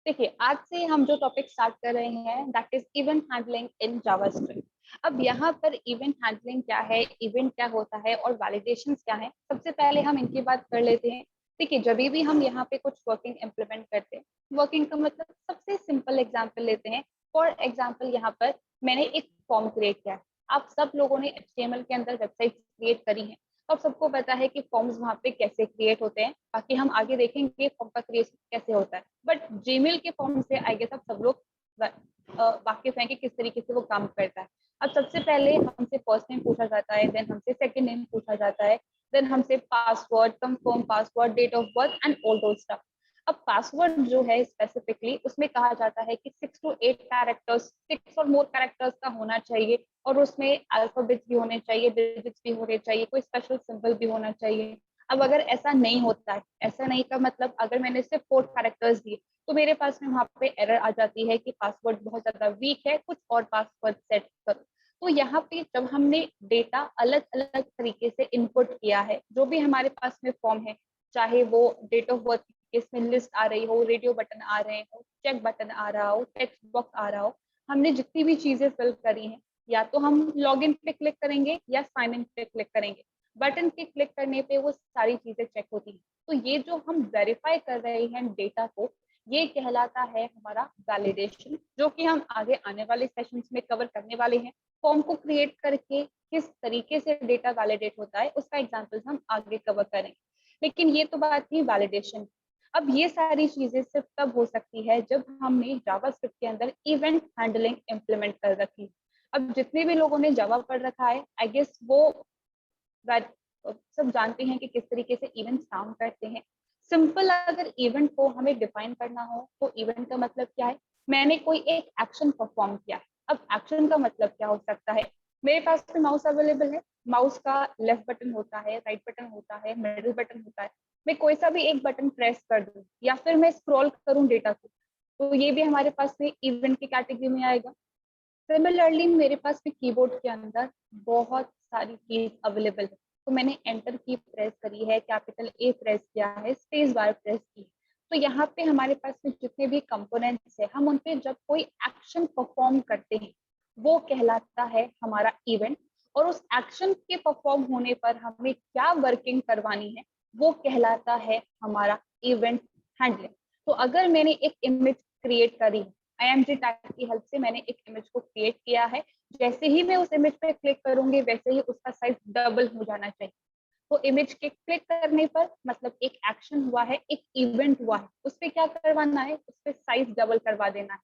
देखिए, आज से हम जो टॉपिक स्टार्ट कर रहे हैं that is event handling in JavaScript. अब यहाँ पर इवेंट हैंडलिंग क्या है, इवेंट क्या होता है और वैलिडेशन क्या है, सबसे पहले हम इनकी बात कर लेते हैं। देखिए, जब भी हम यहाँ पे कुछ वर्किंग इम्प्लीमेंट करते हैं, वर्किंग का मतलब सबसे सिंपल एग्जाम्पल लेते हैं। फॉर एग्जाम्पल यहाँ पर मैंने एक फॉर्म क्रिएट किया है। आप सब लोगों ने HTML के अंदर वेबसाइट क्रिएट करी है, तो सबको पता है कि फॉर्म्स वहाँ पे कैसे क्रिएट होते हैं। बाकी हम आगे देखेंगे फॉर्म का क्रिएशन कैसे होता है, बट जीमेल के फॉर्म से आई गेस आप सब लोग वाकिफ हैं कि किस तरीके से वो काम करता है। अब सबसे पहले हमसे फर्स्ट नेम पूछा जाता है, देन हमसे सेकंड नेम पूछा जाता है, देन हमसे password, confirm password, date of birth and all those stuff. अब पासवर्ड जो है स्पेसिफिकली उसमें कहा जाता है कि 6 to 8 कैरेक्टर्स, 6 और मोर कैरेक्टर्स का होना चाहिए, और उसमें अल्फाबेट्स भी होने चाहिए, डिजिट्स भी होने चाहिए, कोई स्पेशल सिंबल भी होना चाहिए। अब अगर ऐसा नहीं होता है, ऐसा नहीं का मतलब अगर मैंने सिर्फ 4 कैरेक्टर्स दिए, तो मेरे पास में वहां पे एरर आ जाती है कि पासवर्ड बहुत ज्यादा वीक है, कुछ और पासवर्ड सेट करो। तो यहाँ पे जब हमने डेटा अलग अलग तरीके से इनपुट किया है, जो भी हमारे पास में फॉर्म है, चाहे वो डेट ऑफ बर्थ केस में लिस्ट आ रही हो, रेडियो बटन आ रहे हो, चेक बटन आ रहा हो, टेक्स्ट बॉक्स आ रहा हो, हमने जितनी भी चीजें फिल करी हैं, या तो हम लॉग इन पे क्लिक करेंगे या साइन इन पे क्लिक करेंगे। बटन के क्लिक करने पे वो सारी चीजें चेक होती हैं। तो ये जो हम वेरीफाई कर रहे हैं डेटा को, ये कहलाता है हमारा वैलिडेशन, जो कि हम आगे आने वाले सेशंस में कवर करने वाले हैं। फॉर्म को क्रिएट करके किस तरीके से डेटा वैलिडेट होता है उसका एग्जाम्पल्स हम आगे कवर करेंगे। लेकिन ये तो बात थी वैलिडेशन। अब ये सारी चीजें सिर्फ तब हो सकती है जब हमने जावास्क्रिप्ट के अंदर इवेंट हैंडलिंग इम्प्लीमेंट कर रखी। अब जितने भी लोगों ने जावा पढ़ रखा है, आई गेस वो सब जानते हैं कि किस तरीके से इवेंट्स काम करते हैं। सिंपल अगर इवेंट को हमें डिफाइन करना हो तो इवेंट का मतलब क्या है, मैंने कोई एक एक्शन परफॉर्म किया है। अब एक्शन का मतलब क्या हो सकता है, मेरे पास में माउस अवेलेबल है, माउस का लेफ्ट बटन होता है, राइट बटन होता है, मिडिल बटन होता है। मैं कोई सा भी एक बटन प्रेस कर दूं या फिर मैं स्क्रॉल करूं डेटा को, तो ये भी हमारे पास में इवेंट की कैटेगरी में आएगा। सिमिलरली मेरे पास भी कीबोर्ड के अंदर बहुत सारी कीज अवेलेबल है, तो मैंने एंटर की प्रेस करी है, कैपिटल ए प्रेस किया है, स्पेस बार प्रेस की। तो यहाँ पे हमारे पास में जितने भी कंपोनेंट्स है, हम उन पे जब कोई एक्शन परफॉर्म करते हैं, वो कहलाता है हमारा इवेंट। और उस एक्शन के परफॉर्म होने पर हमें क्या वर्किंग करवानी है, वो कहलाता है हमारा इवेंट हैंडलिंग। तो अगर मैंने एक इमेज क्रिएट करी, IMG टैग की हेल्प से मैंने एक इमेज को क्रिएट किया है, जैसे ही मैं उस इमेज पे क्लिक करूंगी वैसे ही उसका साइज डबल हो जाना चाहिए। तो इमेज के क्लिक करने पर मतलब एक एक्शन हुआ है, एक इवेंट हुआ है, उस पर क्या करवाना है, उस पर साइज डबल करवा देना है।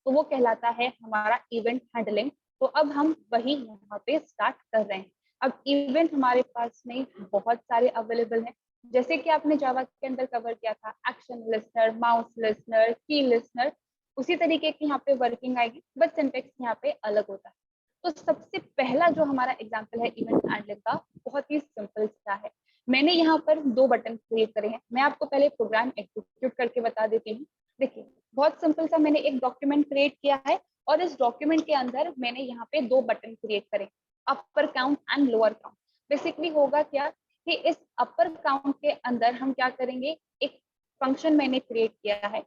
तो वो कहलाता है हमारा इवेंट हैंडलिंग। तो अब हम वही यहाँ पे स्टार्ट कर रहे हैं। अब इवेंट हमारे पास में बहुत सारे अवेलेबल हैं, जैसे कि आपने जावा के अंदर कवर किया था, एक्शन लिस्नर, माउस लिस्नर, की लिस्नर, उसी तरीके की यहाँ पे वर्किंग आएगी, बट सिंटेक्स यहाँ पे अलग होता है। तो सबसे पहला जो हमारा एग्जांपल है इवेंट हैंडलिंग का, बहुत ही सिंपल सा है। मैंने यहाँ पर 2 बटन क्रिएट करे हैं, मैं आपको पहले प्रोग्राम एग्जीक्यूट करके बता देती हूँ। देखिए, बहुत सिंपल सा मैंने एक डॉक्यूमेंट क्रिएट किया है, और इस डॉक्यूमेंट के अंदर मैंने यहाँ पे 2 बटन क्रिएट करे, upper count and lower count. Basically होगा क्या कि इस अपर काउंट के अंदर हम क्या करेंगे, एक फंक्शन मैंने क्रिएट किया है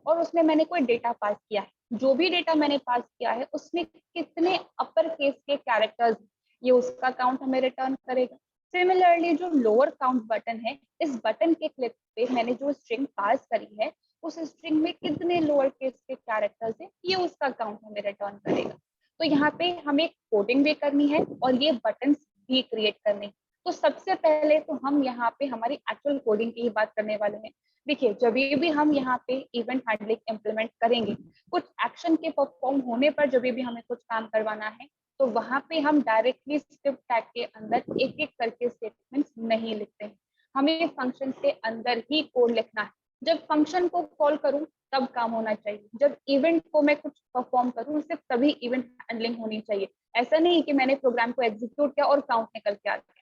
और उसमें मैंने कोई डेटा पास किया है। जो भी डेटा मैंने पास किया है उसमें कितने अपर केस के कैरेक्टर्स, ये उसका काउंट हमें रिटर्न करेगा। सिमिलरली जो लोअर काउंट बटन है, इस बटन के क्लिक पे मैंने जो स्ट्रिंग पास करी है, उस स्ट्रिंग में कितने लोअर केस के कैरेक्टर्स है, ये उसका काउंट हमें रिटर्न करेगा। तो यहाँ पे हमें कोडिंग भी करनी है और ये बटन भी क्रिएट करने हैं। तो सबसे पहले तो हम यहाँ पे हमारी एक्चुअल कोडिंग की ही बात करने वाले हैं। देखिए, जब भी हम यहाँ पे इवेंट हैंडलिंग इम्प्लीमेंट करेंगे, कुछ एक्शन के परफॉर्म होने पर जब भी हमें कुछ काम करवाना है, तो वहां पे हम डायरेक्टली स्क्रिप्ट टैग के अंदर एक एक करके स्टेटमेंट्स नहीं लिखते हैं, हमें फंक्शन के अंदर ही कोड लिखना है। जब फंक्शन को कॉल करूं तब काम होना चाहिए, जब इवेंट को मैं कुछ परफॉर्म करूं सिर्फ तभी इवेंट हैंडलिंग होनी चाहिए। ऐसा नहीं कि मैंने प्रोग्राम को एग्जीक्यूट किया और काउंट निकल के आ गया।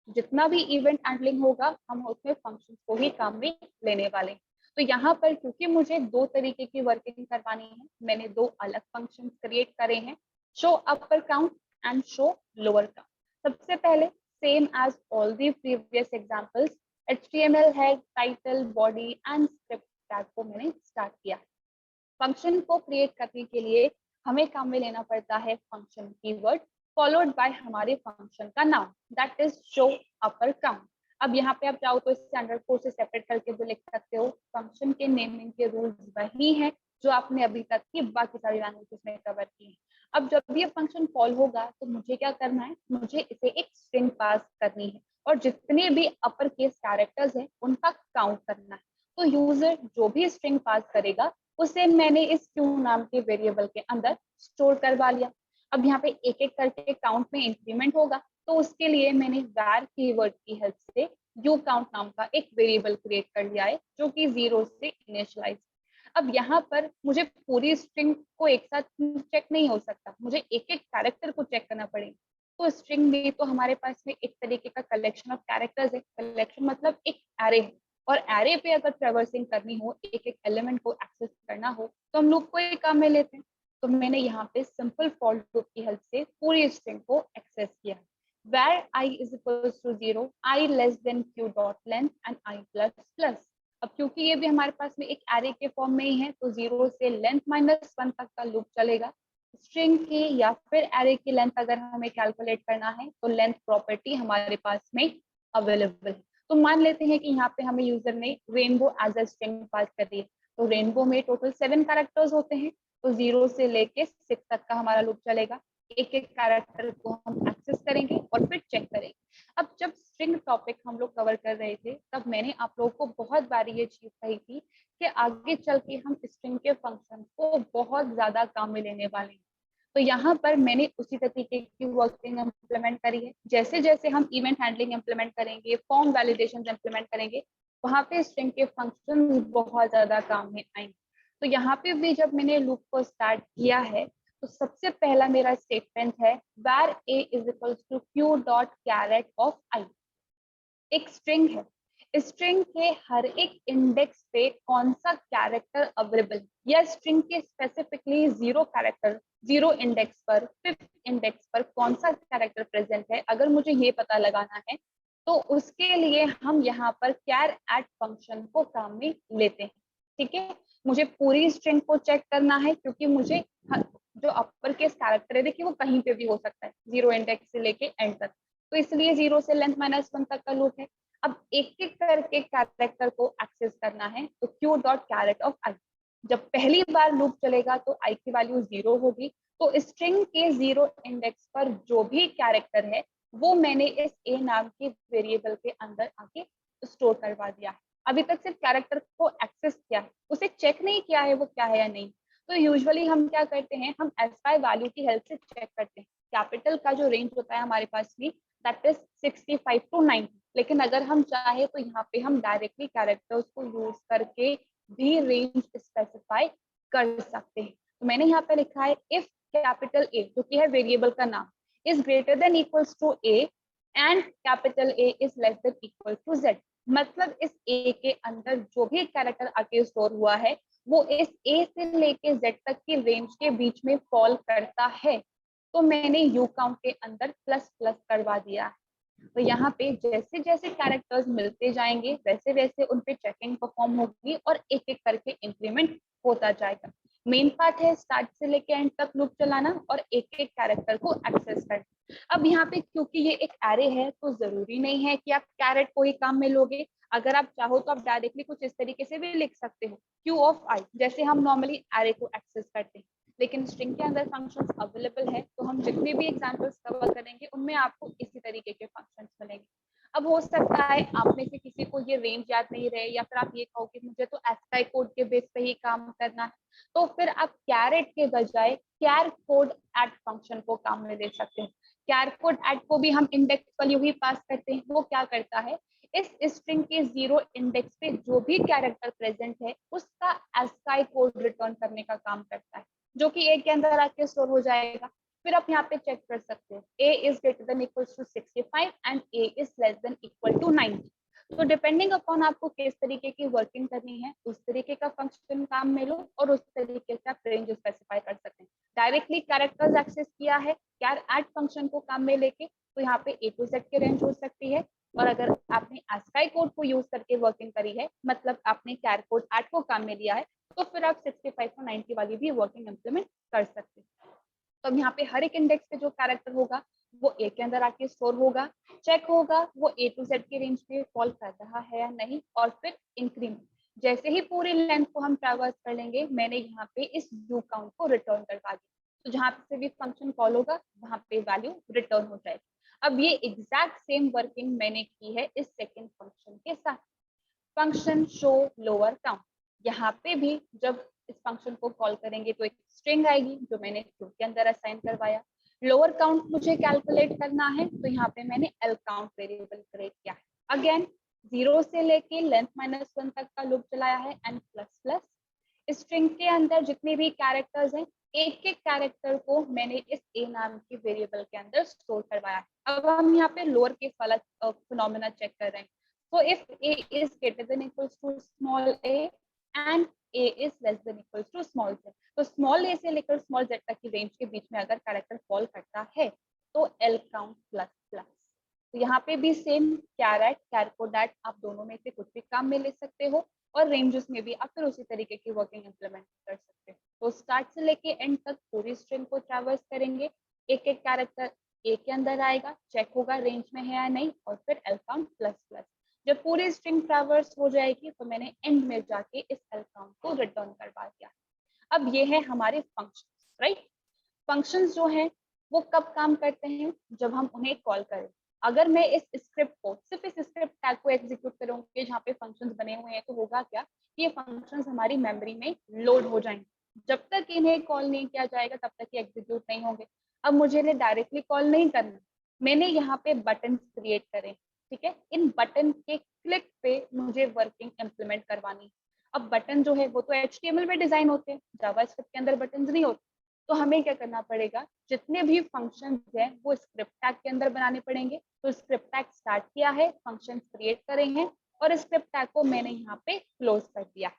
जितना भी इवेंट हैंडलिंग होगा हम उसमें फंक्शन को ही काम में लेने वाले हैं। तो यहाँ पर क्योंकि मुझे 2 तरीके की वर्किंग करवानी है, मैंने 2 अलग फंक्शन क्रिएट करे हैं, show upper count and show lower count. सबसे पहले same as all the previous examples, HTML है, title, body and script tag को मैंने स्टार्ट किया। फंक्शन को क्रिएट करने के लिए हमें काम में लेना पड़ता है फंक्शन कीवर्ड फॉलोड बाय हमारे फंक्शन का नाम, that is show upper count. अब यहाँ पे आप चाहो तो इसे अंडरस्कोर से सेपरेट करके भी लिख सकते हो। फंक्शन के नेमिंग के रूल्स वही हैं जो आपने अभी तक की बाकी सारी लैंग्वेजेस में कवर की है। अब जब ये फंक्शन कॉल होगा तो मुझे क्या करना है, मुझे इसे एक स्ट्रिंग पास करनी है और जितने भी अपर केस कैरेक्टर्स हैं उनका काउंट करना है। तो यूजर जो भी स्ट्रिंग पास करेगा उसे मैंने इस क्यू नाम के वेरिएबल के अंदर स्टोर करवा लिया। अब यहाँ पे एक एक करके काउंट में इंक्रीमेंट होगा, तो उसके लिए मैंने var कीवर्ड की हेल्प से uCount नाम का एक वेरिएबल क्रिएट कर लिया है जो कि 0 से इनिशियलाइज। अब यहाँ पर मुझे पूरी स्ट्रिंग को एक साथ चेक नहीं हो सकता, मुझे एक एक कैरेक्टर को चेक करना पड़ेगा। तो स्ट्रिंग भी तो हमारे पास में एक तरीके का कलेक्शन ऑफ कैरेक्टर्स है। कलेक्शन मतलब एक एरे है, और एरे पे अगर ट्रेवर्सिंग करनी हो, एक एक एलिमेंट को एक्सेस करना हो, तो हम लोग को एक काम में लेते हैं। तो मैंने यहाँ पे सिंपल फॉर लूप की हेल्प से पूरी स्ट्रिंग को एक्सेस किया। where I is equals to 0, I less than q dot length and I plus plus। अब क्योंकि ये भी हमारे पास में एक एरे के फॉर्म में ही है, तो 0 से लेंथ -1 तक का लूप चलेगा। स्ट्रिंग की या फिर एरे की लेंथ अगर हमें कैलकुलेट करना है तो लेंथ प्रॉपर्टी हमारे पास में अवेलेबल है। तो मान लेते हैं कि यहाँ पे हमें यूजर ने rainbow as a string pass कर दी है। तो रेनबो में टोटल 7 कैरेक्टर्स होते हैं, तो 0 से लेके 6 तक का हमारा लूप चलेगा। एक एक कैरेक्टर को हम एक्सेस करेंगे और फिर चेक करेंगे। अब जब स्ट्रिंग टॉपिक हम लोग कवर कर रहे थे तब मैंने आप लोगों को बहुत बार ये चीज कही थी कि आगे चल के हम स्ट्रिंग के फंक्शन को बहुत ज्यादा काम में लेने वाले हैं। तो यहाँ पर मैंने उसी तरीके की वर्किंग इम्प्लीमेंट करी है। जैसे जैसे हम इवेंट हैंडलिंग इम्प्लीमेंट करेंगे, फॉर्म वैलिडेशन इम्प्लीमेंट करेंगे, वहां पे स्ट्रिंग के फंक्शन बहुत ज्यादा काम में आएंगे। तो यहाँ पे भी जब मैंने लूप को स्टार्ट किया है तो सबसे पहला मेरा स्टेटमेंट है var a is equals to q dot caret of I। एक स्ट्रिंग है, स्ट्रिंग के हर एक इंडेक्स पे कौन सा कैरेक्टर अवेलेबल, या स्ट्रिंग के स्पेसिफिकली 0 कैरेक्टर 0 इंडेक्स पर 5th इंडेक्स पर कौन सा कैरेक्टर प्रेजेंट है, अगर मुझे ये पता लगाना है तो उसके लिए हम यहाँ पर कैर एट फंक्शन को काम में लेते हैं। ठीक है, मुझे पूरी स्ट्रिंग को चेक करना है क्योंकि मुझे जो अपर केस कैरेक्टर है देखिए वो कहीं पे भी हो सकता है 0 इंडेक्स से लेके एंड तक, तो इसलिए 0 से लेंथ -1 तक का लूप है। अब एक एक करके कैरेक्टर को एक्सेस करना है, तो q डॉट कैरेट ऑफ आई। जब पहली बार लूप चलेगा तो i की वैल्यू 0 होगी, तो स्ट्रिंग के 0 इंडेक्स पर जो भी कैरेक्टर है वो मैंने इस a नाम के वेरिएबल के अंदर आके स्टोर करवा दिया है। अभी तक सिर्फ कैरेक्टर को एक्सेस किया है, उसे चेक नहीं किया है वो क्या है या नहीं। तो यूजुअली हम क्या करते हैं, हम एसवाई वैल्यू की हेल्प से चेक करते हैं। कैपिटल का जो रेंज होता है हमारे पास में दैट इज 65 to 90, लेकिन अगर हम चाहे तो यहाँ पे हम डायरेक्टली कैरेक्टर्स को यूज करके भी रेंज स्पेसिफाई कर सकते हैं। तो मैंने यहाँ पे लिखा है इफ कैपिटल ए जो कि है वेरिएबल का नाम is greater than equals to A and capital A is less than equal to Z. मतलब इस ए के अंदर जो भी कैरेक्टर आके स्टोर हुआ है वो इस ए से लेके जेड तक की रेंज के बीच में फॉल करता है, तो मैंने यू काउंट के अंदर प्लस प्लस करवा दिया है। तो यहाँ पे जैसे जैसे कैरेक्टर्स मिलते जाएंगे वैसे वैसे उन पे चेकिंग परफॉर्म होगी और एक एक करके इंक्रीमेंट होता जाएगा। मेन पार्ट है स्टार्ट से लेके एंड तक लूप चलाना और एक एक कैरेक्टर को एक्सेस करना। अब यहाँ पे क्योंकि ये एक एरे है तो जरूरी नहीं है कि आप कैरेट को ही काम में लोगे। अगर आप चाहो तो आप डायरेक्टली कुछ इस तरीके से भी लिख सकते हो क्यू ऑफ आई, जैसे हम नॉर्मली एरे को एक्सेस करते हैं। लेकिन स्ट्रिंग के अंदर फंक्शंस अवेलेबल है, तो हम जितने भी एग्जांपल्स कवर करेंगे उनमें आपको इसी तरीके के फंक्शंस मिलेंगे। अब हो सकता है आप में से किसी को ये रेंज याद नहीं रहे, या फिर आप ये कहो कि मुझे तो एसकाई कोड के बेस पे ही काम करना है, तो फिर आप कैरेट के बजाय कैर कोड एट फंक्शन को काम में ले सकते हैं। कैर कोड एट को भी हम इंडेक्स वैल्यू ही पास करते हैं। वो क्या करता है, इस स्ट्रिंग के 0 इंडेक्स पे जो भी कैरेक्टर प्रेजेंट है उसका एसकाई कोड रिटर्न करने का काम करता है, जो कि ए के अंदर आके स्टोर हो जाएगा। फिर आप यहाँ पे चेक कर सकते हो a is greater than equal to 65 and a is less than equal to 90। तो डिपेंडिंग अपॉन आपको किस तरीके की वर्किंग करनी है उस तरीके का फंक्शन काम में लो और उस तरीके से आप रेंज स्पेसिफाई कर सकते हैं। डायरेक्टली कैरेक्टर्स एक्सेस किया है कैर एट फंक्शन को काम में लेके, तो यहाँ पे A to Z की रेंज हो सकती है। और अगर आपने ASCII कोड को यूज करके वर्किंग करी है, मतलब आपने कैर कोड एट को काम में लिया है, तो फिर आप 65 और 90 वाली भी वर्किंग इम्प्लीमेंट कर सकते हैं। तो अब यहाँ पे हर एक इंडेक्स पे जो कैरेक्टर होगा वो ए के अंदर आके स्टोर होगा, चेक होगा वो ए टू जेड के रेंज पे फॉल कर रहा है या नहीं, और फिर इंक्रीमेंट जैसे ही पूरी लेंथ को हम ट्रैवर्स कर लेंगे, मैंने यहाँ पे इस डू काउंट को रिटर्न करवा दिया, तो जहाँ से भी फंक्शन कॉल होगा वहां पे वैल्यू रिटर्न हो जाएगी। अब ये एग्जैक्ट सेम वर्किंग मैंने की है इस सेकेंड फंक्शन के साथ, फंक्शन शो लोअर काउंट। यहाँ पे भी जब इस फंक्शन को कॉल करेंगे तो एक स्ट्रिंग आएगी जो मैंने क्यू के अंदर असाइन करवाया। लोअर काउंट मुझे कैलकुलेट करना है, तो यहाँ पे मैंने एल काउंट वेरिएबल क्रिएट किया है। अगेन 0 से लेके लेंथ -1 तक का लूप चलाया है एंड प्लस प्लस। स्ट्रिंग के अंदर जितने भी कैरेक्टर्स हैं, एक एक कैरेक्टर को मैंने इस ए नाम के वेरिएबल के अंदर स्टोर करवाया है। अब हम यहाँ पे लोअर केस वाला फिनोमेना चेक कर रहे हैं। So if a is greater than equals to small a and a is less than equals to small z, तो small a से लेकर small z तक की रेंज के बीच में अगर कैरेक्टर फॉल करता है तो l काउंट प्लस प्लस। तो यहाँ पे भी सेम कैरेट कैरकोडैट आप दोनों में से कुछ भी काम में ले सकते हो, और रेंजेस में भी आप फिर उसी तरीके की वर्किंग इम्प्लीमेंट कर सकते हो। तो स्टार्ट से लेके एंड तक पूरी स्ट्रिंग को ट्रैवर्स करेंगे, एक एक कैरेक्टर ए के अंदर आएगा, चेक होगा रेंज में है या नहीं, और फिर एल काउंट प्लस प्लस। जब पूरी स्ट्रिंग ट्रैवर्स हो जाएगी तो मैंने एंड में जाके इस एल काउंट को रिटर्न करवा दिया। अब ये है हमारे फंक्शंस, राइट। फंक्शंस जो हैं वो कब काम करते हैं, जब हम उन्हें कॉल करें। अगर मैं इस स्क्रिप्ट को सिर्फ इस स्क्रिप्ट टैग को एग्जीक्यूट करूंगी जहाँ पे फंक्शंस बने हुए हैं, तो होगा क्या कि ये फंक्शंस हमारी मेमोरी में लोड हो जाएंगे। जब तक इन्हें कॉल नहीं किया जाएगा तब तक ये एग्जीक्यूट नहीं होंगे। अब मुझे इन्हें डायरेक्टली कॉल नहीं करना, मैंने यहाँ पे बटन क्रिएट करें, ठीक है। इन बटन के क्लिक पे मुझे वर्किंग इम्प्लीमेंट करवानी। अब बटन जो है वो तो HTML में डिजाइन होते हैं, जावास्क्रिप्ट के अंदर बटन नहीं होते। तो हमें क्या करना पड़ेगा, जितने भी फंक्शन हैं वो स्क्रिप्ट टैग के अंदर बनाने पड़ेंगे। तो स्क्रिप्ट टैग स्टार्ट किया है, फंक्शन क्रिएट करे हैं, और स्क्रिप्ट टैग को मैंने यहाँ पे क्लोज कर दिया,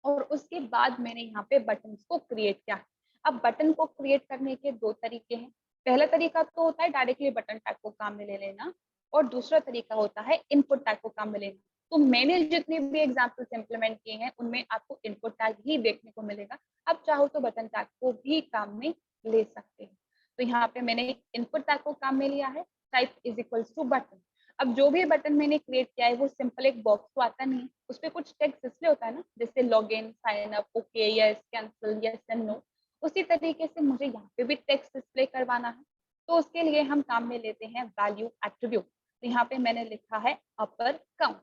और उसके बाद मैंने यहाँ पे बटन को क्रिएट किया। अब बटन को क्रिएट करने के दो तरीके हैं। पहला तरीका तो होता है डायरेक्टली बटन टैग को काम में ले लेना, और दूसरा तरीका होता है इनपुट टैग को काम में लेना। तो मैंने जितने भी एग्जाम्पल्स इंप्लीमेंट किए हैं उनमें आपको इनपुट टैग ही देखने को मिलेगा। आप चाहो तो बटन टैग को भी काम में ले सकते हैं। तो यहाँ पे मैंने इनपुट टैग को काम में लिया है, type is equals to button. अब जो भी बटन मैंने क्रिएट किया है वो सिंपल एक बॉक्स तो आता नहीं है, उस पर कुछ टेक्स्ट डिस्प्ले होता है ना, जैसे log in, sign up, okay, yes, cancel, yes and no. उसी तरीके से मुझे यहाँ पे भी टेक्स्ट डिस्प्ले करवाना है। तो उसके लिए हम काम में लेते हैं वैल्यू एट्रीब्यूट। तो यहाँ पे मैंने लिखा है अपर काउंट।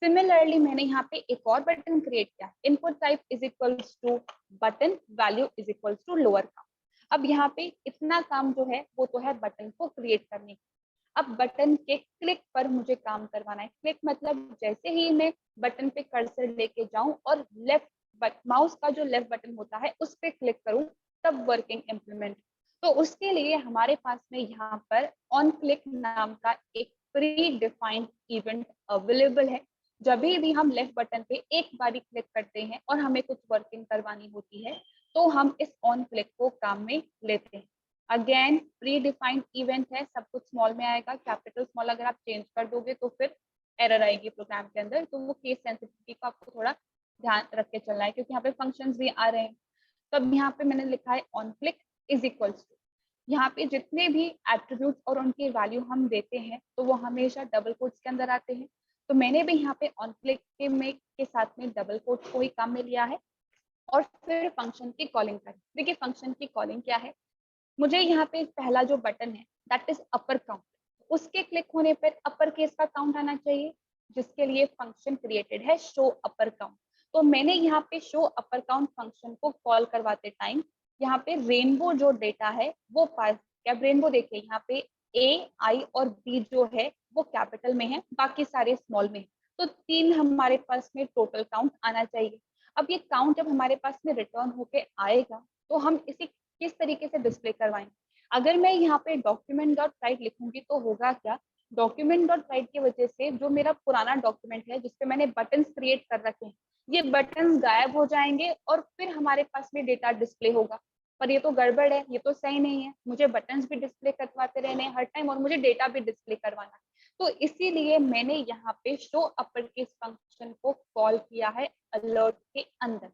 सिमिलरली मैंने यहाँ पे एक और बटन क्रिएट किया, input type is equals to button, value is equals to lower count. अब यहाँ पे इतना काम जो है वो तो है बटन को क्रिएट करने। अब बटन के क्लिक पर मुझे काम करवाना है। क्लिक मतलब जैसे ही मैं बटन पे कर्सर लेके जाऊं और लेफ्ट माउस का जो लेफ्ट बटन होता है उस पर क्लिक करूं, तब वर्किंग इम्प्लीमेंट। तो उसके लिए हमारे पास में यहाँ पर ऑन क्लिक नाम का एक प्री डिफाइंड इवेंट अवेलेबल है। जब भी हम लेफ्ट बटन पे एक बारी क्लिक करते हैं और हमें कुछ वर्किंग करवानी होती है, तो हम इस ऑन क्लिक को काम में लेते हैं। अगेन प्री डिफाइंड इवेंट है, सब कुछ स्मॉल में आएगा। कैपिटल स्मॉल अगर आप चेंज कर दोगे तो फिर एरर आएगी प्रोग्राम के अंदर। तो वो केस सेंसिटिविटी को आपको थोड़ा ध्यान रख के चलना है, क्योंकि यहाँ पे फंक्शंस भी आ रहे हैं। तो अब यहाँ पे मैंने लिखा है on click is equals to, यहाँ पे जितने भी एट्रीब्यूट्स और उनकी वैल्यू हम देते हैं तो वो हमेशा डबल कोट्स के अंदर आते हैं। तो मैंने भी यहाँ पे ऑन क्लिक के साथ में डबल कोट्स को ही काम में लिया है, और फिर फंक्शन की कॉलिंग करें। देखिए फंक्शन की कॉलिंग क्या है, मुझे यहाँ पे पहला जो बटन है दैट इज अपर काउंट, उसके क्लिक होने पर अपर केस का काउंट आना चाहिए, जिसके लिए फंक्शन क्रिएटेड है शो अपर काउंट। तो मैंने यहाँ पे शो अपर काउंट फंक्शन को कॉल करवाते टाइम यहाँ पे रेनबो जो डेटा है वो पास किया। रेनबो देखिए यहाँ पे ए, आई और बी जो है वो कैपिटल में है, बाकी सारे स्मॉल में है। तो 3 हमारे पास में टोटल काउंट आना चाहिए। अब ये काउंट जब हमारे पास में रिटर्न होके आएगा तो हम इसे किस तरीके से डिस्प्ले करवाएंगे। अगर मैं यहाँ पे डॉक्यूमेंट डॉट राइट लिखूंगी तो होगा क्या, डॉक्यूमेंट डॉट राइट की वजह से जो मेरा पुराना डॉक्यूमेंट है जिसपे मैंने बटन्स क्रिएट कर रखे हैं, ये बटन्स गायब हो जाएंगे और फिर हमारे पास में डेटा डिस्प्ले होगा। पर ये तो गड़बड़ है, ये तो सही नहीं है। मुझे बटन्स भी डिस्प्ले करवाते रहने हर टाइम, और मुझे डेटा भी डिस्प्ले करवाना है। तो इसीलिए मैंने यहाँ पे शो अपर केस फंक्शन को कॉल किया है अलर्ट के अंदर।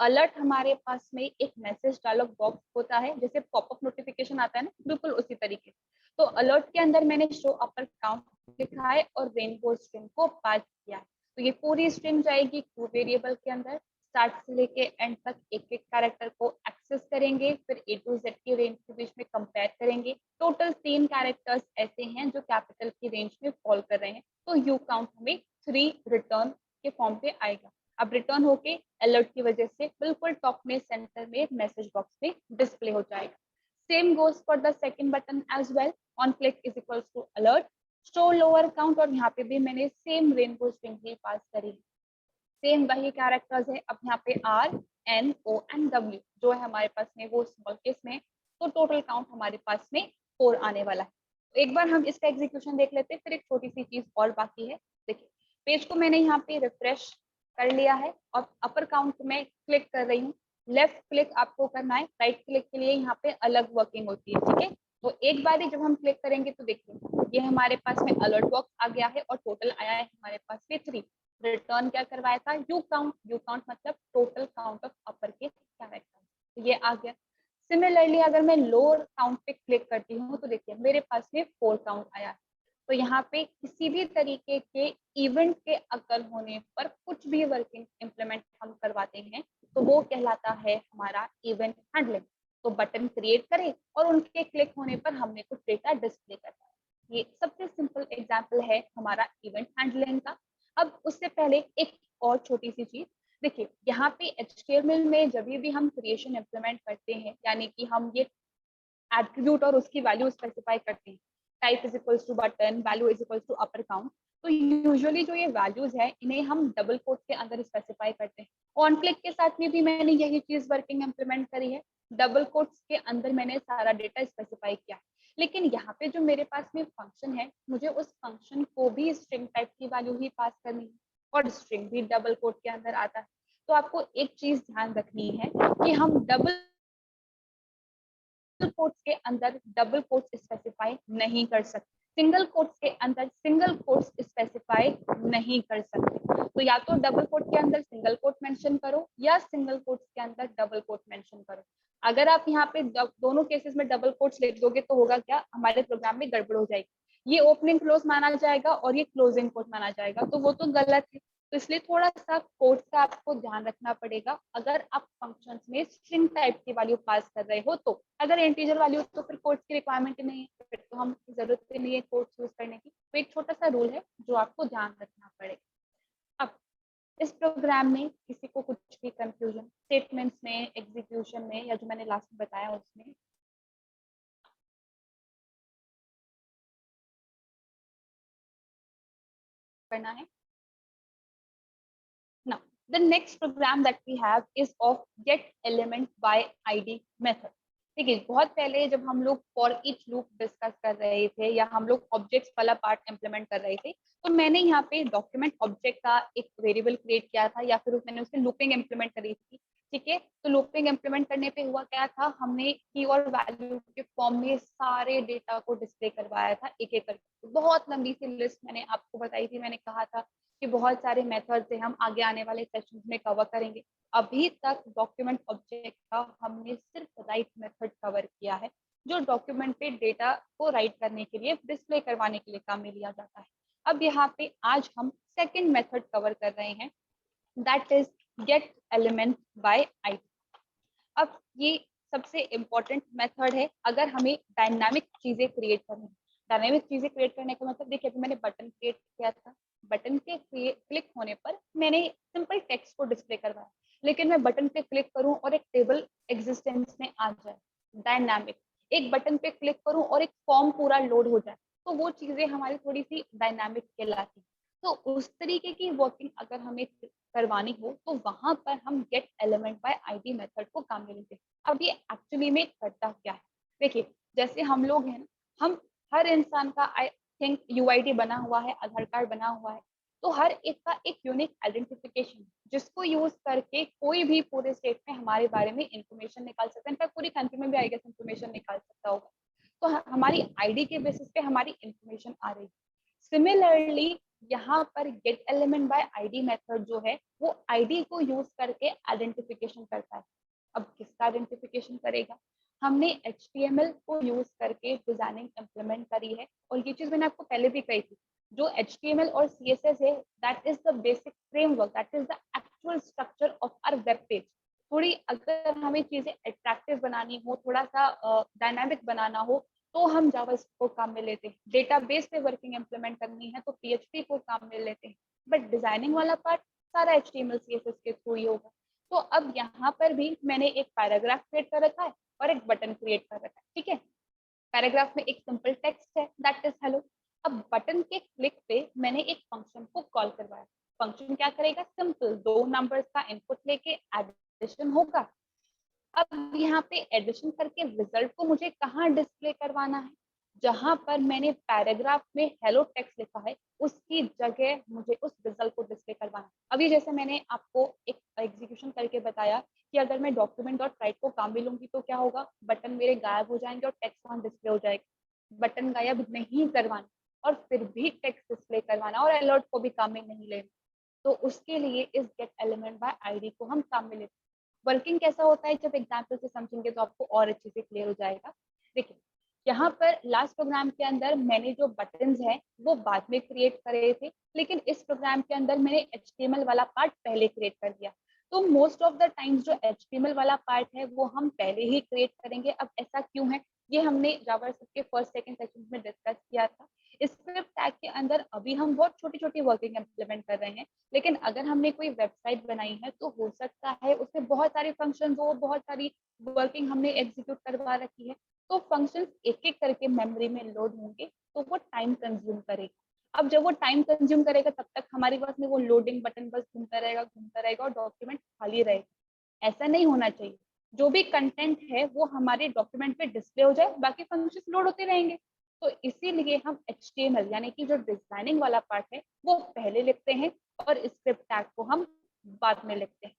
अलर्ट हमारे पास में एक मैसेज डायलॉग बॉक्स होता है, जैसे पॉपअप नोटिफिकेशन आता है ना, बिल्कुल उसी तरीके से। तो अलर्ट के अंदर मैंने शो अपर काउंट लिखा है और रेनबो स्ट्रिंग को पास किया है। तो ये पूरी स्ट्रिंग जाएगी क्यू वेरिएबल के अंदर, स्टार्ट से लेके एंड तक एक एक कैरेक्टर को एक्सेस करेंगे, फिर ए टू जेड की रेंज के बीच में कंपेयर करेंगे। टोटल 3 कैरेक्टर्स ऐसे हैं जो कैपिटल की रेंज में फॉल कर रहे हैं, तो यू काउंट हमें 3 रिटर्न के फॉर्म पे आएगा। अब रिटर्न होके अलर्ट की वजह से बिल्कुल टॉप में सेंटर में मैसेज बॉक्स में डिस्प्ले हो जाएगा। Same goes for the second button as well, on click is equals to alert, show lower count, और यहाँ पे भी मैंने सेम रेनबो स्ट्रिंग ही पास करी। सेम वही कैरेक्टर्स है, अब यहाँ पे R N O and W जो है हमारे पास में वो स्मॉल केस में, तो टोटल काउंट हमारे पास में 4 आने वाला है। तो एक बार हम इसका एग्जीक्यूशन देख लेते हैं, फिर एक छोटी सी चीज और बाकी है। देखिए पेज को मैंने यहाँ पे रिफ्रेश कर लिया है और अपर काउंट में क्लिक कर रही हूँ। लेफ्ट क्लिक आपको करना है, राइट क्लिक के लिए यहाँ पे अलग वर्किंग होती है, ठीक है। तो एक बार ही जब हम क्लिक करेंगे तो देखिए ये हमारे पास में अलर्ट बॉक्स आ गया है और टोटल आया है हमारे पास में 3। रिटर्न क्या करवाया था, यू काउंट मतलब total count of upper case character, ये आ गया। सिमिलरली अगर मैं लोअर काउंट पे क्लिक करती हूँ तो देखिए मेरे पास में 4 काउंट आया है। तो यहाँ पे किसी भी तरीके के इवेंट के अकर होने पर कुछ भी वर्किंग इम्प्लीमेंट हम करवाते हैं तो वो कहलाता है हमारा इवेंट हैंडलिंग। तो बटन क्रिएट करें और उनके क्लिक होने पर हमने कुछ डेटा डिस्प्ले करना है। ये सबसे सिंपल एग्जाम्पल है हमारा इवेंट हैंडलिंग का। अब उससे पहले एक और छोटी सी चीज, देखिए यहाँ पे HTML में जब भी हम क्रिएशन इम्प्लीमेंट करते हैं, यानी कि हम ये एट्रीब्यूट और उसकी वैल्यू स्पेसिफाई करते हैं, type is equals to button, value is equals to upper count, तो यूजुअली जो ये वैल्यूज है इन्हें हम डबल कोट के अंदर स्पेसिफाई करते हैं। ऑन क्लिक के साथ में भी मैंने यही चीज वर्किंग इम्प्लीमेंट करी है, डबल कोट्स के अंदर मैंने सारा डेटा स्पेसिफाई किया है। लेकिन यहाँ पे जो मेरे पास में फंक्शन है, मुझे उस फंक्शन को भी स्ट्रिंग टाइप की वैल्यू ही पास करनी है और स्ट्रिंग भी डबल कोट के अंदर आता है। तो आपको एक चीज ध्यान रखनी है कि हम डबल कोट्स के अंदर डबल कोट्स स्पेसिफाई नहीं कर सकते, सिंगल कोट्स के अंदर सिंगल कोट्स स्पेसिफाई नहीं कर सकते। तो या तो डबल कोट के अंदर सिंगल कोट मेंशन करो या सिंगल कोट्स के अंदर डबल कोट मेंशन करो। अगर आप यहाँ पे दोनों केसेस में डबल कोट्स लिख दोगे तो होगा क्या, हमारे प्रोग्राम में गड़बड़ हो जाएगी, ये ओपनिंग क्लोज माना जाएगा और ये क्लोजिंग कोट माना जाएगा, तो वो तो गलत है। तो इसलिए थोड़ा सा कोड का आपको ध्यान रखना पड़ेगा। अगर आप फंक्शंस में स्ट्रिंग टाइप की वैल्यू पास कर रहे हो, तो अगर इंटीजर वैल्यू तो फिर कोड्स की रिक्वायरमेंट नहीं है, फिर तो हम जरूरत ही नहीं है कोड्स यूज करने की। तो एक छोटा सा रूल है जो आपको ध्यान रखना पड़ेगा। अब इस प्रोग्राम में किसी को कुछ भी कंफ्यूजन स्टेटमेंट्स में, एग्जीक्यूशन में, या जो मैंने लास्ट में बताया उसमें, करना है। Now, the next program that we have is of get element by ID method. ठीक है, बहुत पहले जब हम लोग फॉर ईच लूप डिस्कस कर रहे थे या हम लोग ऑब्जेक्ट्स वाला पार्ट इम्प्लीमेंट कर रहे थे, तो मैंने यहाँ पे डॉक्यूमेंट ऑब्जेक्ट का एक वेरिएबल क्रिएट किया था या फिर मैंने उसमें लूपिंग इम्प्लीमेंट करी थी। ठीक है, तो लूपिंग इम्प्लीमेंट करने पे हुआ क्या था, हमने की और वैल्यू के फॉर्म में सारे डेटा को डिस्प्ले करवाया था एक एक करके। बहुत लंबी सी लिस्ट मैंने आपको बताई थी, मैंने कहा था कि बहुत सारे मेथड से हम आगे आने वाले सेशंस में कवर करेंगे। अभी तक डॉक्यूमेंट ऑब्जेक्ट का हमने सिर्फ राइट मेथड कवर किया है, जो डॉक्यूमेंट पे डेटा को राइट करने के लिए, डिस्प्ले करवाने के लिए काम में लिया जाता है। अब यहाँ पे आज हम सेकेंड मेथड कवर कर रहे हैं, that is get element by ID. अब ये सबसे इम्पोर्टेंट मेथड है अगर हमें डायनामिक चीजें क्रिएट करनी है। डायनामिक चीजें क्रिएट करने का मतलब, देखिए मैंने बटन क्रिएट किया था, बटन के क्लिक होने पर मैंने सिंपल टेक्स्ट को डिस्प्ले करवाया, लेकिन मैं बटन पे क्लिक करूं और एक टेबल एग्जिस्टेंस में आ जाए, डायनामिक, एक बटन पे क्लिक करूं और एक फॉर्म पूरा लोड हो जाए, तो वो चीजें हमारी थोड़ी सी डायनामिक कहलाती। तो उस तरीके की वर्किंग अगर हमें करवानी हो तो वहां पर हम gate element by ID method को काम में लेते हैं। अब ये एक्चुअली में करता क्या है, देखिए जैसे हम लोग हैं, हम हर इंसान का आई थिंक यूआईडी बना हुआ है, आधार कार्ड बना हुआ है, तो हर एक का एक यूनिक आइडेंटिफिकेशन जिसको यूज करके कोई भी पूरे स्टेट में हमारे बारे में इंफॉर्मेशन निकाल सकता है, इनफैक्ट पूरी कंट्री में भी आई गेस इंफॉर्मेशन निकाल सकता होगा। तो हमारी आईडी के बेसिस पे हमारी इंफॉर्मेशन आ रही है। सिमिलरली यहाँ पर gate element by ID method जो है वो आईडी को यूज करके आइडेंटिफिकेशन करता है। अब किसका आइडेंटिफिकेशन करेगा? हमने HTML को यूज करके डिजाइनिंग इम्प्लीमेंट करी है, और ये चीज मैंने आपको पहले भी कही थी, जो HTML और CSS है that is the basic framework, that is the actual structure of our web page. थोड़ी अगर हमें चीजें अट्रैक्टिव बनानी हो, थोड़ा सा डायनामिक बनाना हो, तो हम जावास्क्रिप्ट को काम में लेते हैं। डेटाबेस पे वर्किंग इम्प्लीमेंट करनी है तो PHP को काम में लेते हैं, बट डिजाइनिंग वाला पार्ट सारा HTML CSS के थ्रू ही होगा। तो अब यहाँ पर भी मैंने एक पैराग्राफ क्रिएट कर रखा है और एक बटन क्रिएट कर रखा है, ठीक है। पैराग्राफ में एक सिंपल टेक्स्ट है दैट इज हेलो। अब बटन के क्लिक पे मैंने एक फंक्शन को कॉल करवाया। फंक्शन क्या करेगा? सिंपल 2 नंबर्स का इनपुट लेके एडिशन होगा। अब यहाँ पे एडिशन करके रिजल्ट को मुझे कहाँ डिस्प्ले करवाना है? जहां पर मैंने पैराग्राफ में हेलो टेक्स्ट लिखा है उसकी जगह मुझे उस रिजल्ट को डिस्प्ले करवाना है। अभी जैसे मैंने आपको एक एग्जीक्यूशन करके बताया कि अगर मैं डॉक्यूमेंट डॉट राइट को काम में लूंगी तो क्या होगा? बटन मेरे गायब हो जाएंगे और टेक्स्ट वहां डिस्प्ले हो जाएगा। बटन गायब नहीं करवाना और फिर भी टेक्स्ट डिस्प्ले करवाना और अलर्ट को भी काम में नहीं लेना, तो उसके लिए इस गेट एलिमेंट बाय आईडी को हम काम में लेते हैं। वर्किंग कैसा होता है जब एग्जाम्पल से समझेंगे तो आपको और अच्छे से क्लियर हो जाएगा। देखिए यहाँ पर लास्ट प्रोग्राम के अंदर मैंने जो बटन्स हैं वो बाद में क्रिएट करे थे, लेकिन इस प्रोग्राम के अंदर मैंने HTML वाला पार्ट पहले क्रिएट कर दिया। तो मोस्ट ऑफ द टाइम्स जो HTML वाला पार्ट है वो हम पहले ही क्रिएट करेंगे। अब ऐसा क्यों है? ये हमने जावास्क्रिप्ट के फर्स्ट सेकंड सेक्शन में डिस्कस किया था। स्क्रिप्ट टैग के अंदर अभी हम बहुत छोटी छोटी वर्किंग इम्प्लीमेंट कर रहे हैं, लेकिन अगर हमने कोई वेबसाइट बनाई है तो हो सकता है उसमें बहुत सारे फंक्शन हो, बहुत सारी वर्किंग हमने एग्जीक्यूट करवा रखी है, तो फंक्शंस एक एक करके मेमोरी में लोड होंगे तो वो टाइम कंज्यूम करेगा। अब जब वो टाइम कंज्यूम करेगा तब तक हमारे पास में वो लोडिंग बटन बस घूमता रहेगा और डॉक्यूमेंट खाली रहेगा। ऐसा नहीं होना चाहिए। जो भी कंटेंट है वो हमारे डॉक्यूमेंट पे डिस्प्ले हो जाए, बाकी फंक्शंस लोड होते रहेंगे। तो इसीलिए हम HTML यानी कि जो डिजाइनिंग वाला पार्ट है वो पहले लिखते हैं और स्क्रिप्ट टैग को हम बाद में लिखते हैं।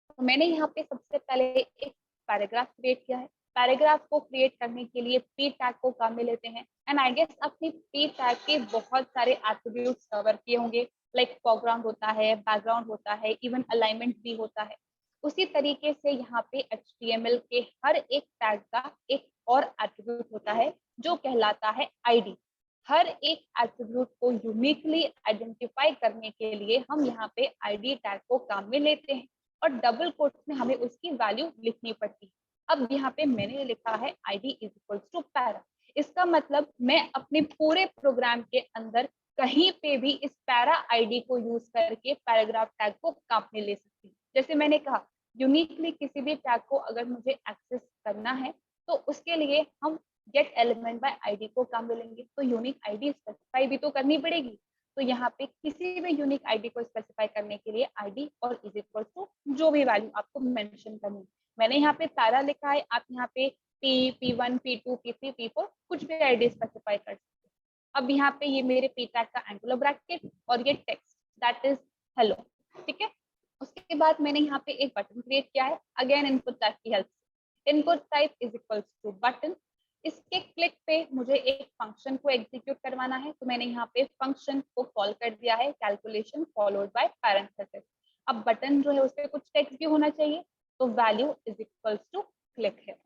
तो मैंने यहाँ पे सबसे पहले एक पैराग्राफ क्रिएट किया है। पैराग्राफ को क्रिएट करने के लिए p टैग को काम में लेते हैं, एंड आई गेस अपनी p टैग के बहुत सारे एट्रीब्यूट्स कवर किए होंगे, लाइक फोरग्राउंड होता है, बैकग्राउंड होता है, इवन अलाइनमेंट भी होता है। उसी तरीके से यहाँ पे HTML के हर एक टैग का एक और एट्रीब्यूट होता है जो कहलाता है आईडी। हर एक एट्रीब्यूट को यूनिकली आइडेंटिफाई करने के लिए हम यहाँ पे आईडी टैग को काम में लेते हैं और डबल कोट्स में हमें उसकी वैल्यू लिखनी पड़ती है। अब यहाँ पे मैंने लिखा है id is equals to para. इसका मतलब मैं अपने पूरे प्रोग्राम के अंदर कहीं पे भी इस पैरा आईडी को यूज करके पैराग्राफ टैग को काम में ले सकती हूँ। जैसे मैंने कहा यूनिकली किसी भी टैग को अगर मुझे एक्सेस करना है तो उसके लिए हम गेट एलिमेंट बाय आईडी को काम में लेंगे, तो यूनिक आईडी स्पेसिफाई भी तो करनी पड़ेगी। तो यहाँ पे किसी भी यूनिक आईडी को स्पेसिफाई करने के लिए आईडी और इज इक्वल टू जो भी वैल्यू आपको मेंशन करनी है। मैंने यहाँ पे पैरा लिखा है, आप यहाँ पे P1 P2 P3 P4 कुछ भी आईडी स्पेसिफाई कर सकते हैं। अब यहाँ पे ये मेरे p टैग का एंगुलर ब्रैकेट और ये टेक्स्ट दैट इज हेलो, ठीक है। उसके बाद मैंने यहाँ पे एक बटन क्रिएट किया है, अगेन इनपुट टाइप की हेल्प से। Input type is equal to button. इसके क्लिक पे मुझे एक फंक्शन को एग्जीक्यूट करवाना है, तो मैंने यहाँ पे फंक्शन को कॉल कर दिया है कैलकुलेशन फॉलोड बाय पैरेंथेसिस। अब बटन जो है उस पर कुछ टेक्स्ट भी होना चाहिए, तो value is equals to click है।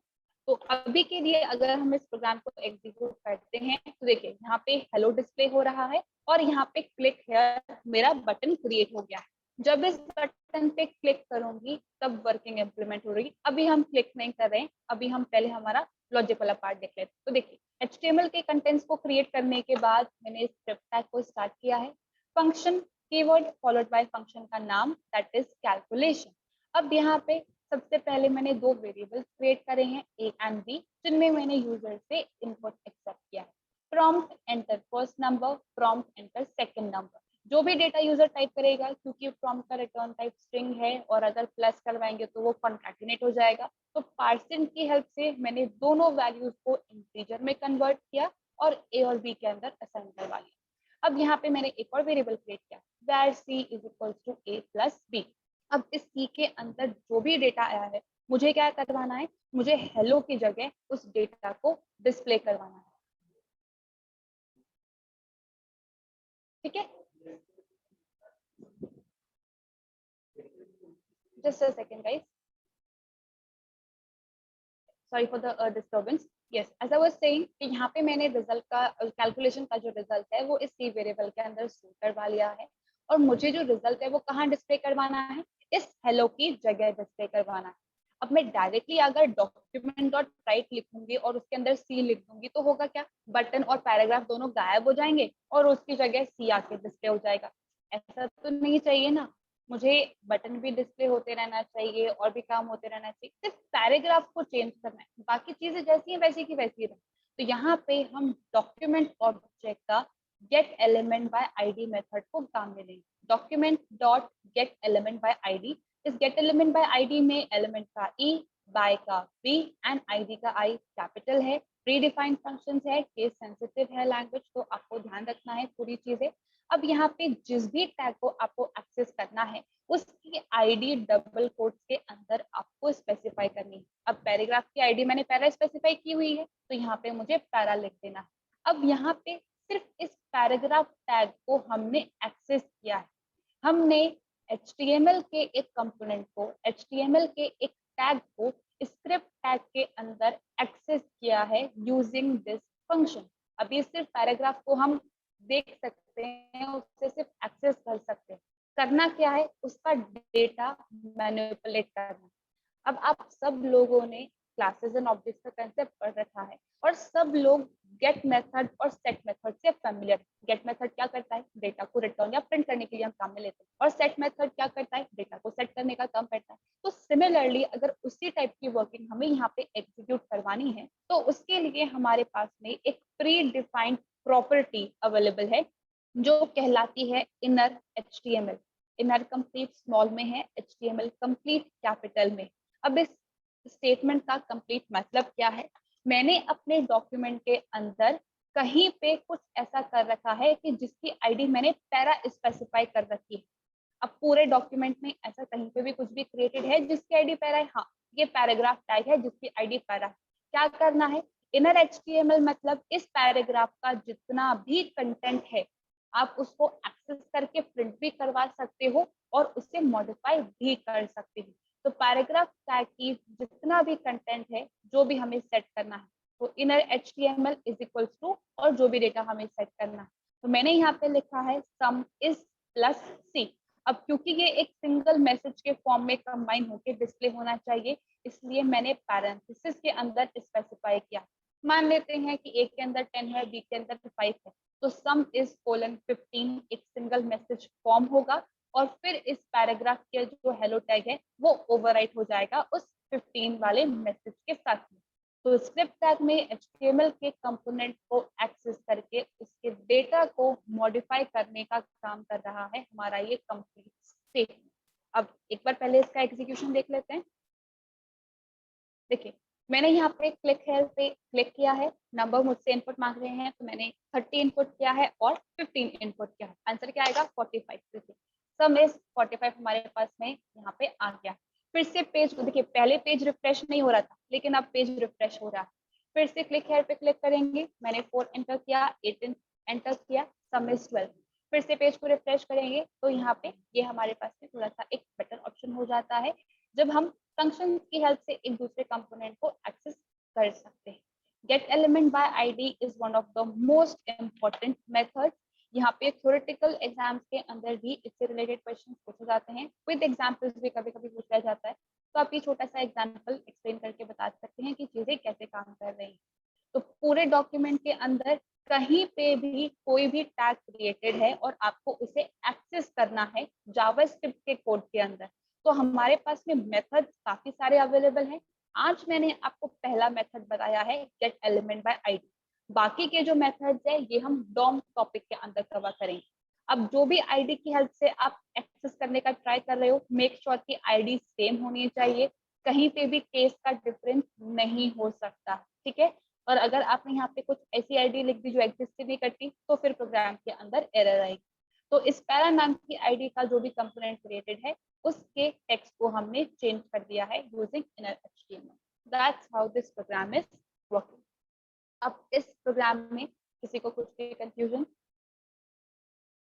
तो अभी के लिए अगर हम इस प्रोग्राम को एग्जीक्यूट करते हैं तो देखिए यहाँ पे हेलो डिस्प्ले हो रहा है और यहाँ पे क्लिक हेयर मेरा बटन क्रिएट हो गया है। जब इस बटन पे क्लिक करूंगी तब वर्किंग इम्प्लीमेंट हो रही। अभी हम क्लिक नहीं कर रहे हैं, अभी हम पहले हमारा लॉजिक वाला पार्ट देख लेते हैं। तो देखिए HTML के कंटेंट्स को क्रिएट करने के बाद मैंने इस स्क्रिप्ट टैग को स्टार्ट किया है। Function keyword followed by function का नाम दैट इज कैलकुलेशन। अब यहाँ पे सबसे पहले मैंने 2 वेरिएबल्स क्रिएट करे हैं a एंड b, जिनमें मैंने यूजर से इनपुट एक्सेप्ट किया है। Prompt enter first number, prompt enter second number. जो भी डेटा यूजर टाइप करेगा, क्योंकि प्रॉम्प्ट का रिटर्न टाइप स्ट्रिंग है और अगर प्लस करवाएंगे तो वो कॉन्कैटिनेट हो जाएगा, तो पार्सिंग की हेल्प से मैंने दोनों वैल्यूज को इंटीजर में कन्वर्ट किया और a और b के अंदर असाइन करवा लिया। अब यहाँ पे मैंने एक और वेरिएबल क्रिएट किया where c is equal to a plus b। अब इस c के अंदर जो भी डेटा आया है मुझे क्या करवाना है, मुझे हेलो की जगह उस डेटा को डिस्प्ले करवाना है, ठीक है। Just a second guys, sorry for the disturbance. Yes, as I was saying कि यहाँ पे मैंने रिजल्ट का कैलकुलेशन का जो रिजल्ट है वो इस सी वेरिएबल के अंदर स्टोर करवा लिया है, और मुझे जो रिजल्ट है वो कहाँ डिस्प्ले करवाना है, इस हेलो की जगह डिस्प्ले करवाना है। अब मैं डायरेक्टली अगर डॉक्यूमेंट डॉट राइट लिखूंगी और उसके अंदर सी लिख दूंगी तो होगा क्या, बटन और पैराग्राफ दोनों गायब हो जाएंगे और उसकी जगह सी आके डिस्प्ले हो जाएगा। ऐसा तो नहीं चाहिए ना, मुझे बटन भी डिस्प्ले होते रहना चाहिए और भी काम होते रहना चाहिए, सिर्फ पैराग्राफ को चेंज करना है, बाकी चीजें जैसी हैं वैसी की वैसी रहे। तो यहाँ पे हम डॉक्यूमेंट ऑब्जेक्ट का gate element by ID method को काम में लेंगे। Document dot gate element by ID, इस गेट एलिमेंट बाय आईडी में एलिमेंट का ई, बाय का बी एंड आईडी का आई कैपिटल है। प्री डिफाइंड फंक्शंस है, केस सेंसिटिव है लैंग्वेज, तो आपको ध्यान रखना है पूरी चीजें। अब यहाँ पे जिस भी टैग को आपको एक्सेस करना है उसकी आईडी डबल कोट्स के अंदर आपको स्पेसिफाई करनी है। अब पैराग्राफ की आईडी मैंने पैरा स्पेसिफाई की हुई है तो यहाँ पे मुझे पैरा लिख देना है। अब यहाँ पे सिर्फ इस पैराग्राफ टैग को हमने एक्सेस किया है, हमने HTML के एक कंपोनेंट को, HTML के एक टैग को स्क्रिप्ट टैग के अंदर एक्सेस किया है यूजिंग दिस फंक्शन। अभी सिर्फ पैराग्राफ को हम देख सकते हैं, उससे सिर्फ एक्सेस कर सकते हैं। करना क्या है, उसका डेटा मैनिपुलेट करना। अब आप सब लोगों ने क्लासेस एंड ऑब्जेक्ट्स का कंसेप्ट पढ़ रखा है और सब लोग गेट मेथड और सेट मेथड से फेमिलियर। गेट मेथड क्या करता है, डेटा को रिटर्न या प्रिंट करने के लिए हम काम में लेते हैं, और सेट मेथड क्या करता है, डेटा को सेट करने का काम करता है। तो सिमिलरली अगर उसी टाइप की वर्किंग हमें यहाँ पे एग्जीक्यूट करवानी है तो उसके लिए हमारे पास में एक प्री डिफाइंड प्रॉपर्टी अवेलेबल है जो कहलाती है inner HTML। Inner complete small में है, HTML कंप्लीट कैपिटल में। अब इस स्टेटमेंट का कंप्लीट मतलब क्या है, मैंने अपने डॉक्यूमेंट के अंदर कहीं पे कुछ ऐसा कर रखा है कि जिसकी आईडी मैंने पैरा स्पेसिफाई कर रखी है। अब पूरे डॉक्यूमेंट में ऐसा कहीं पे भी कुछ भी क्रिएटेड है जिसकी आईडी पैरा है, हाँ ये पैराग्राफ टैग है जिसकी आईडी पैरा है। क्या करना है, इनर HTML मतलब इस पैराग्राफ का जितना भी कंटेंट है आप उसको एक्सेस करके प्रिंट भी करवा सकते हो और उससे मॉडिफाई भी कर सकते हो। तो पैराग्राफ टैग की जितना भी कंटेंट है जो भी हमें सेट करना है, तो inner HTML is equals to और जो भी डेटा हमें सेट करना है, तो मैंने यहाँ पे लिखा है सम इज प्लस सी। अब क्योंकि ये एक सिंगल मैसेज के फॉर्म में कंबाइन होकर डिस्प्ले होना चाहिए इसलिए मैंने पैरेंथेसिस के अंदर स्पेसिफाई किया। मान लेते हैं कि ए के अंदर 10 है, बी के अंदर 5 है, तो सम इज कोलन 15 एक सिंगल मैसेज फॉर्म होगा और फिर इस पैराग्राफ के जो हेलो टैग है वो ओवरराइट हो जाएगा उस 15 वाले मैसेज के साथ में। तो स्क्रिप्ट टैग में HTML के कंपोनेंट को एक्सेस करके उसके डेटा को मॉडिफाई करने का काम कर रहा है हमारा ये कंप्लीट स्टेटमेंट। अब एक बार पहले इसका एग्जीक्यूशन देख लेते हैं। देखिए मैंने यहाँ पे क्लिक हेयर पे क्लिक किया है, नंबर मुझसे इनपुट मांग रहे हैं तो मैंने 30 इनपुट किया है और 15 इनपुट किया है, आंसर क्या आएगा 45। देखिए सम इज 45 हमारे पास में यहाँ पे आ गया। फिर से पेज, देखिए पहले पेज रिफ्रेश नहीं हो रहा था लेकिन अब पेज रिफ्रेश हो रहा है। फिर से क्लिक हेयर पे क्लिक करेंगे, मैंने 4 एंटर किया, 8 एंटर किया, सम इज 12। फिर से पेज को रिफ्रेश करेंगे तो यहाँ पे ये हमारे पास में थोड़ा सा एक बेटर ऑप्शन हो जाता है जब हम फंक्शन की हेल्प से एक दूसरे कंपोनेंट को एक्सेस कर सकते हैं। Gate element by ID is one of the most important method. यहाँ पे थ्योरेटिकल एग्जाम्स के अंदर भी इससे रिलेटेड क्वेश्चन पूछे जाते हैं, विद एग्जाम्पल्स भी कभी कभी पूछा जाता है। तो आप ये छोटा सा एग्जाम्पल एक्सप्लेन करके बता सकते हैं कि चीजें कैसे काम कर रही हैं। तो पूरे डॉक्यूमेंट के अंदर कहीं पे भी कोई भी टैग क्रिएटेड है और आपको उसे एक्सेस करना है जावास्क्रिप्ट के कोड के अंदर, तो हमारे पास में मेथड काफी सारे अवेलेबल हैं। आज मैंने आपको पहला मेथड बताया है गेट एलिमेंट बाय आईडी, बाकी के जो मेथड्स है ये हम डॉम टॉपिक के अंदर कवर करेंगे। अब जो भी आईडी की हेल्प से आप एक्सेस करने का ट्राई कर रहे हो, मेक श्योर की आईडी सेम होनी चाहिए, कहीं पे भी केस का डिफरेंस नहीं हो सकता, ठीक है। और अगर आपने यहाँ पे कुछ ऐसी आईडी लिख दी जो एग्जिस्ट नहीं करती तो फिर प्रोग्राम के अंदर एरर आएगी। तो इस पैरा नाम की आईडी का जो भी कंपोनेंट क्रिएटेड है उसके टेक्स्ट को हमने चेंज कर दिया है using inner HTML। That's how this program is working. अब इस प्रोग्राम में किसी को कुछ भी कंफ्यूजन